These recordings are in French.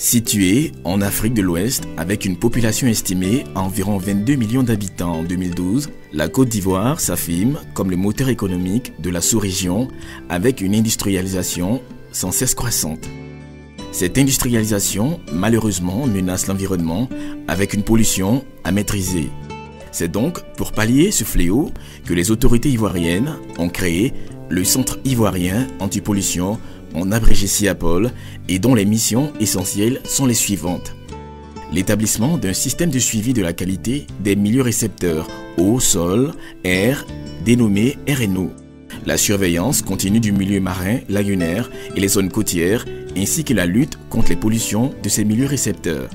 Située en Afrique de l'Ouest avec une population estimée à environ 22 millions d'habitants en 2012, la Côte d'Ivoire s'affirme comme le moteur économique de la sous-région avec une industrialisation sans cesse croissante. Cette industrialisation, malheureusement, menace l'environnement avec une pollution à maîtriser. C'est donc pour pallier ce fléau que les autorités ivoiriennes ont créé le Centre ivoirien anti-pollution, en abrégé CIAPOL, et dont les missions essentielles sont les suivantes. L'établissement d'un système de suivi de la qualité des milieux récepteurs eau, sol, air, dénommé RNO. La surveillance continue du milieu marin, lagunaire et les zones côtières, ainsi que la lutte contre les pollutions de ces milieux récepteurs.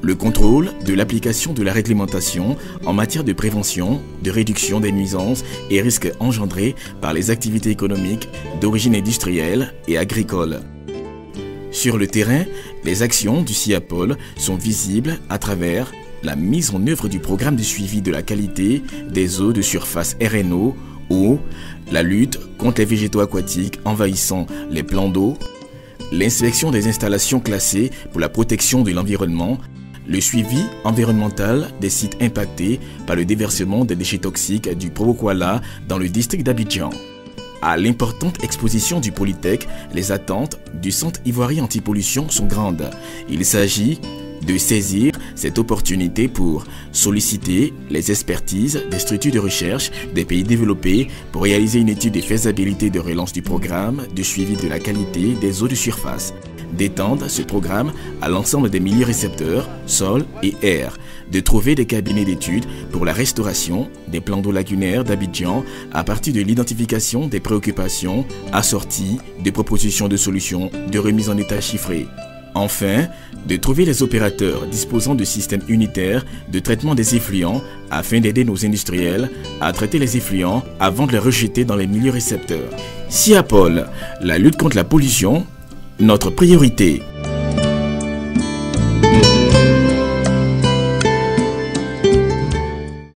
Le contrôle de l'application de la réglementation en matière de prévention, de réduction des nuisances et risques engendrés par les activités économiques d'origine industrielle et agricole. Sur le terrain, les actions du CIAPOL sont visibles à travers la mise en œuvre du programme de suivi de la qualité des eaux de surface RNO ou la lutte contre les végétaux aquatiques envahissant les plans d'eau, l'inspection des installations classées pour la protection de l'environnement, le suivi environnemental des sites impactés par le déversement des déchets toxiques du Provoquala dans le district d'Abidjan. À l'importante exposition du Polytech, les attentes du Centre ivoirien anti-pollution sont grandes. Il s'agit de saisir cette opportunité pour solliciter les expertises des structures de recherche des pays développés pour réaliser une étude de faisabilité de relance du programme de suivi de la qualité des eaux de surface, d'étendre ce programme à l'ensemble des milieux récepteurs, sol et air, de trouver des cabinets d'études pour la restauration des plans d'eau lagunaires d'Abidjan à partir de l'identification des préoccupations assorties de propositions de solutions de remise en état chiffrée. Enfin, de trouver les opérateurs disposant de systèmes unitaires de traitement des effluents afin d'aider nos industriels à traiter les effluents avant de les rejeter dans les milieux récepteurs. CIAPOL, la lutte contre la pollution, notre priorité.